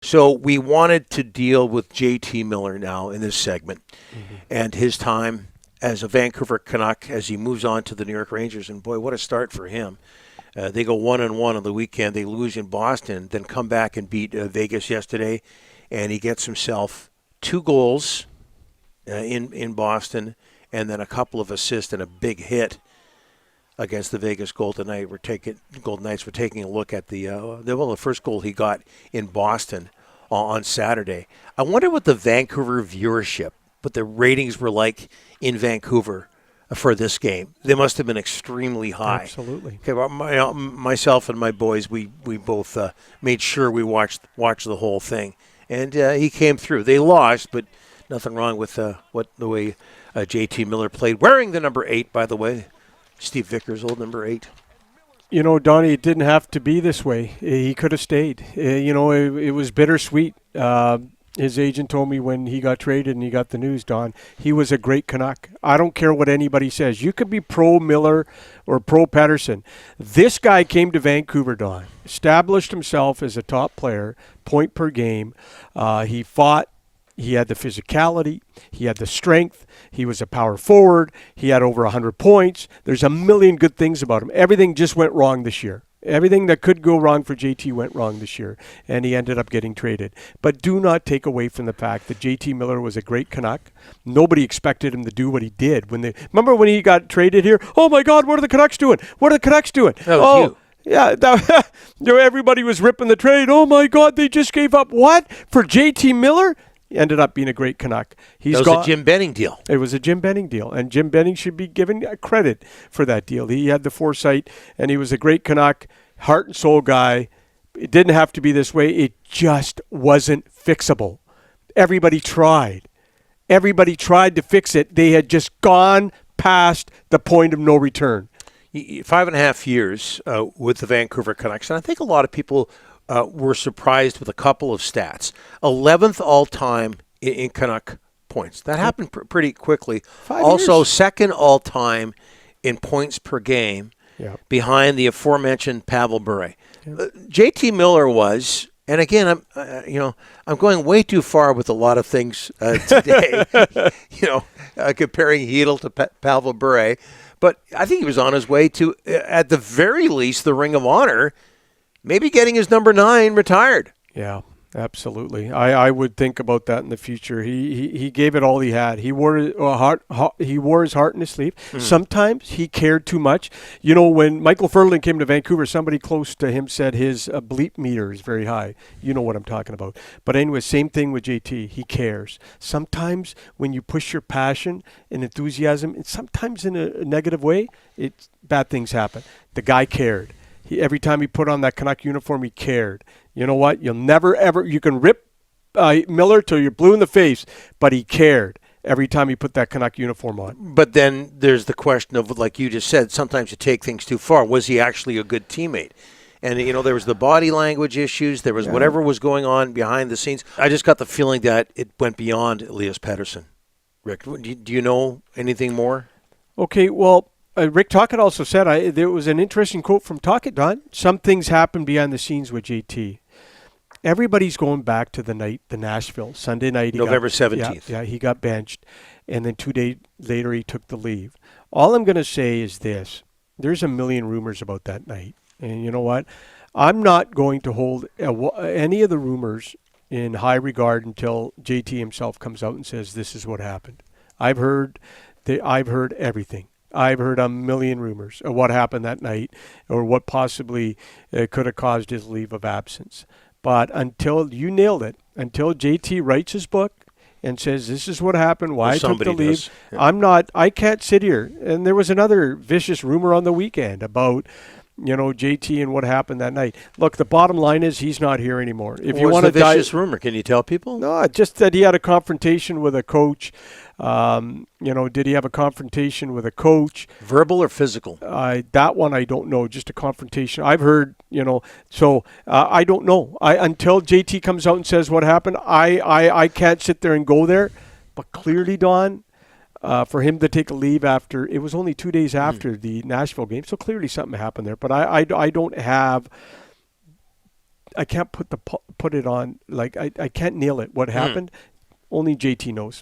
So we wanted to deal with JT Miller now in this segment and his time as a Vancouver Canuck as he moves on to the New York Rangers. And boy, what a start for him. They go 1-1 on the weekend. They lose in Boston, then come back and beat Vegas yesterday. And he gets himself 2 goals in Boston and then a couple of assists and a big hit against the Vegas Golden Knights. We're taking a look at the first goal he got in Boston on Saturday. I wonder what the Vancouver viewership, what the ratings were like in Vancouver for this game. They must have been extremely high. Absolutely. Okay, well, myself and my boys, we both made sure we watched the whole thing, and he came through. They lost, but nothing wrong with the way JT Miller played, wearing the number 8, by the way. Steve Vickers' old number 8. You know, Donnie, it didn't have to be this way. He could have stayed. It was bittersweet. His agent told me when he got traded and he got the news, Don, he was a great Canuck. I don't care what anybody says. You could be pro Miller or pro Pettersson. This guy came to Vancouver, Don, established himself as a top player, point per game. He fought. He had the physicality. He had the strength. He was a power forward. He had over 100 points. There's a million good things about him. Everything just went wrong this year. Everything that could go wrong for JT went wrong this year, and he ended up getting traded. But do not take away from the fact that JT Miller was a great Canuck. Nobody expected him to do what he did. Remember when he got traded here? Oh, my God, what are the Canucks doing? What are the Canucks doing? That was you. Yeah, everybody was ripping the trade. Oh, my God, they just gave up what? For JT Miller? He ended up being a great Canuck. That was a Jim Benning deal. It was a Jim Benning deal, and Jim Benning should be given credit for that deal. He had the foresight, and he was a great Canuck, heart and soul guy. It didn't have to be this way. It just wasn't fixable. Everybody tried. Everybody tried to fix it. They had just gone past the point of no return. 5.5 years with the Vancouver Canucks, and I think a lot of people were surprised with a couple of stats. 11th all-time in Canuck points. That happened pretty quickly. 5 also, years. second all-time in points per game, behind the aforementioned Pavel Bure. JT Miller was, and again, I'm going way too far with a lot of things today. Comparing Hedl to Pavel Bure, but I think he was on his way to, at the very least, the Ring of Honor. Maybe getting his number 9 retired. Yeah, absolutely. I would think about that in the future. He gave it all he had. He wore his heart in his sleeve. Sometimes he cared too much. You know, when Michael Furlan came to Vancouver, somebody close to him said his bleep meter is very high. You know what I'm talking about. But anyway, same thing with JT. He cares. Sometimes when you push your passion and enthusiasm, and sometimes in a negative way, bad things happen. The guy cared. Every time he put on that Canuck uniform, he cared. You know what? You'll never, ever, you can rip Miller till you're blue in the face, but he cared every time he put that Canuck uniform on. But then there's the question of, like you just said, sometimes you take things too far. Was he actually a good teammate? And, there was the body language issues. There was whatever was going on behind the scenes. I just got the feeling that it went beyond Elias Pettersson. Rick, do you know anything more? Okay, well, Rick Tocchet also said, there was an interesting quote from Tocchet, Don. Some things happen behind the scenes with JT. Everybody's going back to the Nashville, Sunday night. November 17th. Yeah, he got benched, and then 2 days later he took the leave. All I'm going to say is this. There's a million rumors about that night. And you know what? I'm not going to hold any of the rumors in high regard until JT himself comes out and says this is what happened. I've heard everything. I've heard a million rumors of what happened that night or what possibly could have caused his leave of absence. But until you nailed it, until JT writes his book and says this is what happened, why I took the leave, I can't sit here. And there was another vicious rumor on the weekend about JT and what happened that night. Look, the bottom line is he's not here anymore. If you want a vicious rumor, can you tell people? No, just that he had a confrontation with a coach. Did he have a confrontation with a coach? Verbal or physical? That one I don't know. Just a confrontation. I've heard, so I don't know. Until JT comes out and says what happened, I can't sit there and go there. But clearly, Don, for him to take a leave after, it was only 2 days after the Nashville game, so clearly something happened there. But I don't have I can't put it on. Like I can't nail it. What happened? Only JT knows.